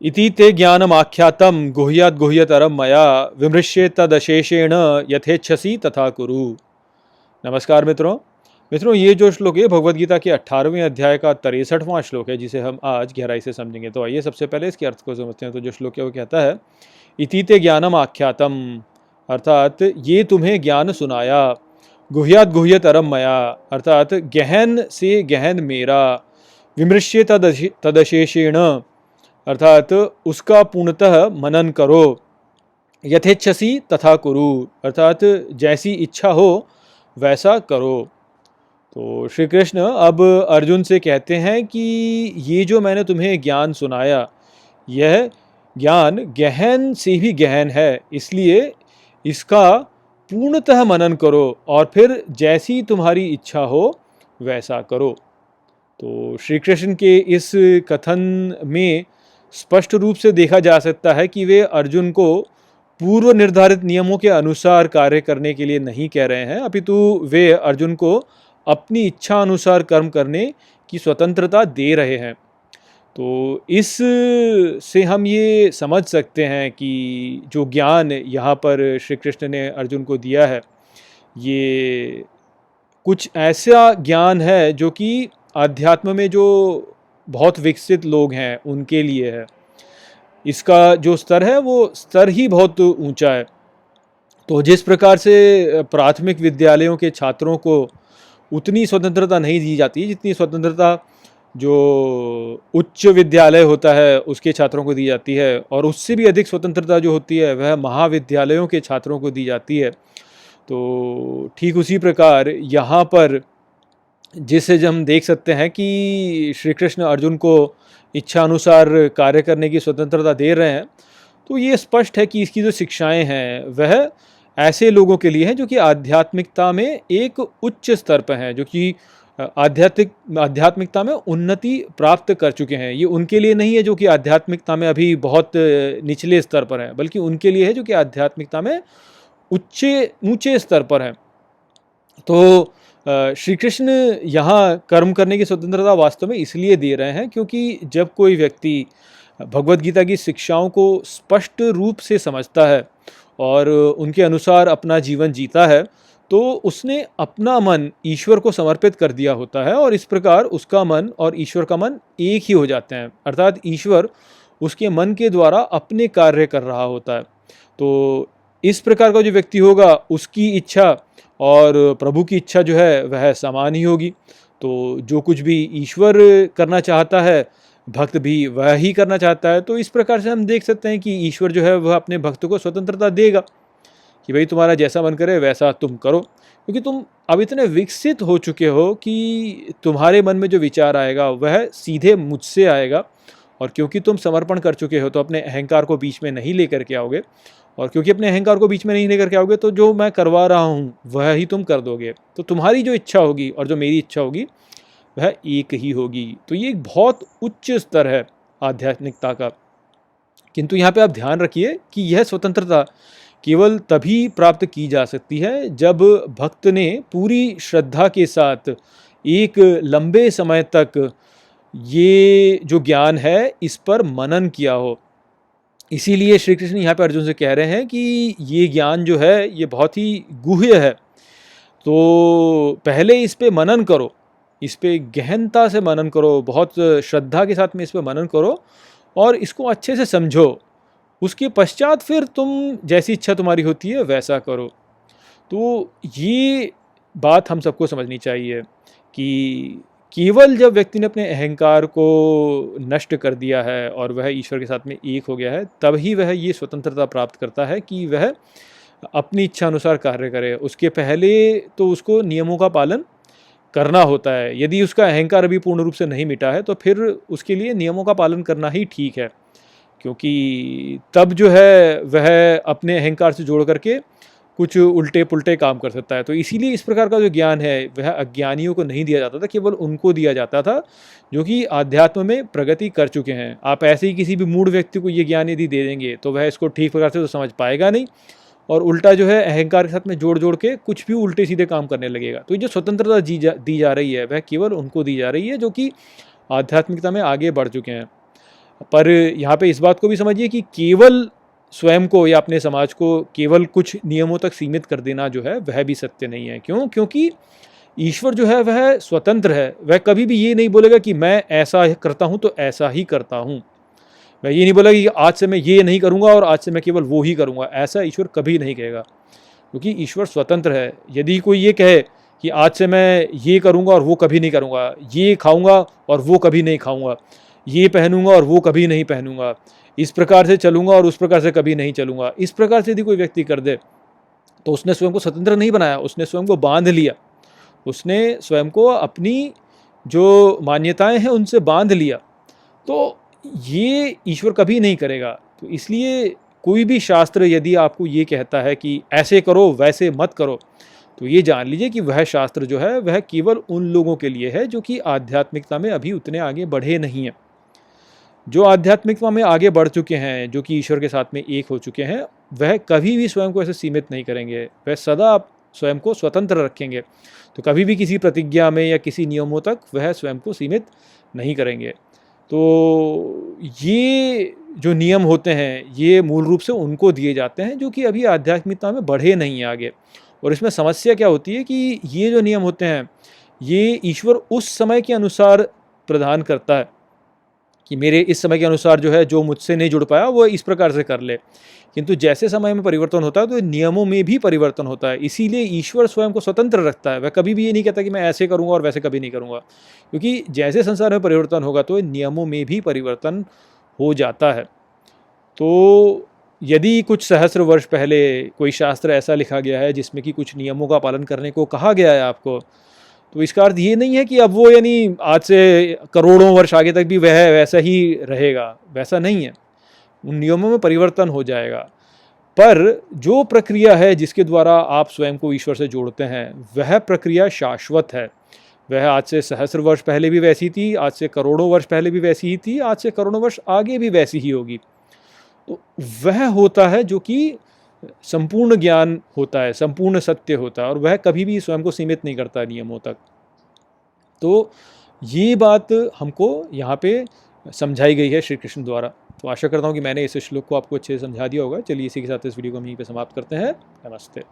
इति ते ज्ञानमाख्यातं गुह्यात् गुह्यतरं मया विमृश्य तदशेषेण यथेच्छसि तथा कुरु। नमस्कार मित्रों। ये जो श्लोक है भगवद गीता के 18वें अध्याय का 63वां श्लोक है, जिसे हम आज गहराई से समझेंगे। तो आइए सबसे पहले इसके अर्थ को समझते हैं। तो जो श्लोक है वो कहता है, इति ते ज्ञानम आख्यातम, अर्थात ये तुम्हें ज्ञान सुनाया, गुह्यात गुह्यतरम मया, अर्थात गहन से गहन मेरा, विमृश्य तदशेषेण, अर्थात उसका पूर्णतः मनन करो, यथेच्छसि तथा कुरु, अर्थात जैसी इच्छा हो वैसा करो। तो श्री कृष्ण अब अर्जुन से कहते हैं कि ये जो मैंने तुम्हें ज्ञान सुनाया, यह ज्ञान गहन से भी गहन है, इसलिए इसका पूर्णतः मनन करो और फिर जैसी तुम्हारी इच्छा हो वैसा करो। तो श्री कृष्ण के इस कथन में स्पष्ट रूप से देखा जा सकता है कि वे अर्जुन को पूर्व निर्धारित नियमों के अनुसार कार्य करने के लिए नहीं कह रहे हैं, अपितु वे अर्जुन को अपनी इच्छा अनुसार कर्म करने की स्वतंत्रता दे रहे हैं। तो इस से हम ये समझ सकते हैं कि जो ज्ञान यहाँ पर श्री कृष्ण ने अर्जुन को दिया है, ये कुछ ऐसा ज्ञान है जो कि आध्यात्म में जो बहुत विकसित लोग हैं उनके लिए है। इसका जो स्तर है वो स्तर ही बहुत ऊंचा है। तो जिस प्रकार से प्राथमिक विद्यालयों के छात्रों को उतनी स्वतंत्रता नहीं दी जाती जितनी स्वतंत्रता जो उच्च विद्यालय होता है उसके छात्रों को दी जाती है, और उससे भी अधिक स्वतंत्रता जो होती है वह महाविद्यालयों के छात्रों को दी जाती है। तो ठीक उसी प्रकार यहाँ पर जिसे हम देख सकते हैं कि श्री कृष्ण अर्जुन को इच्छा अनुसार कार्य करने की स्वतंत्रता दे रहे हैं, तो ये स्पष्ट है कि इसकी जो शिक्षाएं हैं वह ऐसे लोगों के लिए हैं जो कि आध्यात्मिकता में एक उच्च स्तर पर हैं, जो कि आध्यात्मिकता में उन्नति प्राप्त कर चुके हैं। ये उनके लिए नहीं है जो कि आध्यात्मिकता में अभी बहुत निचले स्तर पर हैं, बल्कि उनके लिए है जो कि आध्यात्मिकता में ऊंचे स्तर पर हैं। तो श्री कृष्ण यहाँ कर्म करने की स्वतंत्रता वास्तव में इसलिए दे रहे हैं क्योंकि जब कोई व्यक्ति भगवद गीता की शिक्षाओं को स्पष्ट रूप से समझता है और उनके अनुसार अपना जीवन जीता है, तो उसने अपना मन ईश्वर को समर्पित कर दिया होता है, और इस प्रकार उसका मन और ईश्वर का मन एक ही हो जाते हैं, अर्थात ईश्वर उसके मन के द्वारा अपने कार्य कर रहा होता है। तो इस प्रकार का जो व्यक्ति होगा उसकी इच्छा और प्रभु की इच्छा जो है वह समान ही होगी। तो जो कुछ भी ईश्वर करना चाहता है भक्त भी वह ही करना चाहता है। तो इस प्रकार से हम देख सकते हैं कि ईश्वर जो है वह अपने भक्त को स्वतंत्रता देगा कि भाई तुम्हारा जैसा मन करे वैसा तुम करो, क्योंकि तुम अब इतने विकसित हो चुके हो कि तुम्हारे मन में जो विचार आएगा वह सीधे मुझसे आएगा, और क्योंकि तुम समर्पण कर चुके हो तो अपने अहंकार को बीच में नहीं लेकर के आओगे, और क्योंकि अपने अहंकार को बीच में नहीं लेकर के आओगे तो जो मैं करवा रहा हूँ वह ही तुम कर दोगे। तो तुम्हारी जो इच्छा होगी और जो मेरी इच्छा होगी वह एक ही होगी। तो ये एक बहुत उच्च स्तर है आध्यात्मिकता का। किंतु यहाँ पे आप ध्यान रखिए कि यह स्वतंत्रता केवल तभी प्राप्त की जा सकती है जब भक्त ने पूरी श्रद्धा के साथ एक लंबे समय तक ये जो ज्ञान है इस पर मनन किया हो। इसीलिए श्री कृष्ण यहाँ पे अर्जुन से कह रहे हैं कि ये ज्ञान जो है ये बहुत ही गुह्य है, तो पहले इस पे मनन करो, इस पे गहनता से मनन करो, बहुत श्रद्धा के साथ में इस पे मनन करो और इसको अच्छे से समझो। उसके पश्चात फिर तुम जैसी इच्छा तुम्हारी होती है वैसा करो। तो ये बात हम सबको समझनी चाहिए कि केवल जब व्यक्ति ने अपने अहंकार को नष्ट कर दिया है और वह ईश्वर के साथ में एक हो गया है, तब ही वह ये स्वतंत्रता प्राप्त करता है कि वह अपनी इच्छा अनुसार कार्य करे। उसके पहले तो उसको नियमों का पालन करना होता है। यदि उसका अहंकार अभी पूर्ण रूप से नहीं मिटा है तो फिर उसके लिए नियमों का पालन करना ही ठीक है, क्योंकि तब जो है वह अपने अहंकार से जोड़ करके कुछ उल्टे पुल्टे काम कर सकता है। तो इसीलिए इस प्रकार का जो ज्ञान है वह अज्ञानियों को नहीं दिया जाता था, केवल उनको दिया जाता था जो कि आध्यात्म में प्रगति कर चुके हैं। आप ऐसे ही किसी भी मूढ़ व्यक्ति को ये ज्ञान यदि दे देंगे तो वह इसको ठीक प्रकार से तो समझ पाएगा नहीं, और उल्टा जो है अहंकार के साथ में जोड़ जोड़ के कुछ भी उल्टे सीधे काम करने लगेगा। तो ये जो स्वतंत्रता दी जा रही है वह केवल उनको दी जा रही है जो कि आध्यात्मिकता में आगे बढ़ चुके हैं। पर यहाँ पे इस बात को भी समझिए कि केवल स्वयं को या अपने समाज को केवल कुछ नियमों तक सीमित कर देना जो है वह भी सत्य नहीं है। क्यों? क्योंकि ईश्वर जो है वह स्वतंत्र है। वह कभी भी ये नहीं बोलेगा कि मैं ऐसा करता हूँ तो ऐसा ही करता हूँ। वह ये नहीं बोलेगा कि आज से मैं ये नहीं करूँगा और आज से मैं केवल वो ही करूँगा। ऐसा ईश्वर कभी नहीं कहेगा, क्योंकि ईश्वर स्वतंत्र है। यदि कोई ये कहे कि आज से मैं ये करूँगा और वो कभी नहीं करूँगा, ये खाऊँगा और वो कभी नहीं खाऊँगा, ये पहनूँगा और वो कभी नहीं पहनूँगा, इस प्रकार से चलूँगा और उस प्रकार से कभी नहीं चलूँगा, इस प्रकार से यदि कोई व्यक्ति कर दे, तो उसने स्वयं को स्वतंत्र नहीं बनाया, उसने स्वयं को बांध लिया। उसने स्वयं को अपनी जो मान्यताएं हैं उनसे बांध लिया। तो ये ईश्वर कभी नहीं करेगा। तो इसलिए कोई भी शास्त्र यदि आपको ये कहता है कि ऐसे करो वैसे मत करो, तो ये जान लीजिए कि वह शास्त्र जो है वह केवल उन लोगों के लिए है जो कि आध्यात्मिकता में अभी उतने आगे बढ़े नहीं हैं। जो आध्यात्मिकता में आगे बढ़ चुके हैं, जो कि ईश्वर के साथ में एक हो चुके हैं, वह कभी भी स्वयं को ऐसे सीमित नहीं करेंगे। वह सदा स्वयं को स्वतंत्र रखेंगे। तो कभी भी किसी प्रतिज्ञा में या किसी नियमों तक वह स्वयं को सीमित नहीं करेंगे। तो ये जो नियम होते हैं ये मूल रूप से उनको दिए जाते हैं जो कि अभी आध्यात्मिकता में बढ़े नहीं हैं आगे। और इसमें समस्या क्या होती है कि ये जो नियम होते हैं ये ईश्वर उस समय के अनुसार प्रदान करता है कि मेरे इस समय के अनुसार जो है जो मुझसे नहीं जुड़ पाया वो इस प्रकार से कर ले। किंतु जैसे समय में परिवर्तन होता है तो नियमों में भी परिवर्तन होता है। इसीलिए ईश्वर स्वयं को स्वतंत्र रखता है। वह कभी भी ये नहीं कहता कि मैं ऐसे करूँगा और वैसे कभी नहीं करूँगा, क्योंकि जैसे संसार में परिवर्तन होगा तो नियमों में भी परिवर्तन हो जाता है। तो यदि कुछ सहस्र वर्ष पहले कोई शास्त्र ऐसा लिखा गया है जिसमें कि कुछ नियमों का पालन करने को कहा गया है आपको, तो इसका अर्थ ये नहीं है कि अब वो यानी आज से करोड़ों वर्ष आगे तक भी वह वैसा ही रहेगा। वैसा नहीं है, उन नियमों में परिवर्तन हो जाएगा। पर जो प्रक्रिया है जिसके द्वारा आप स्वयं को ईश्वर से जोड़ते हैं वह प्रक्रिया शाश्वत है। वह आज से सहस्र वर्ष पहले भी वैसी थी, आज से करोड़ों वर्ष पहले भी वैसी ही थी, आज से करोड़ों वर्ष आगे भी वैसी ही होगी। तो वह होता है जो कि संपूर्ण ज्ञान होता है, संपूर्ण सत्य होता है, और वह कभी भी स्वयं को सीमित नहीं करता नियमों तक। तो ये बात हमको यहाँ पे समझाई गई है श्री कृष्ण द्वारा। तो आशा करता हूँ कि मैंने इस श्लोक को आपको अच्छे से समझा दिया होगा। चलिए इसी के साथ इस वीडियो को हम यहीं पे समाप्त करते हैं। नमस्ते।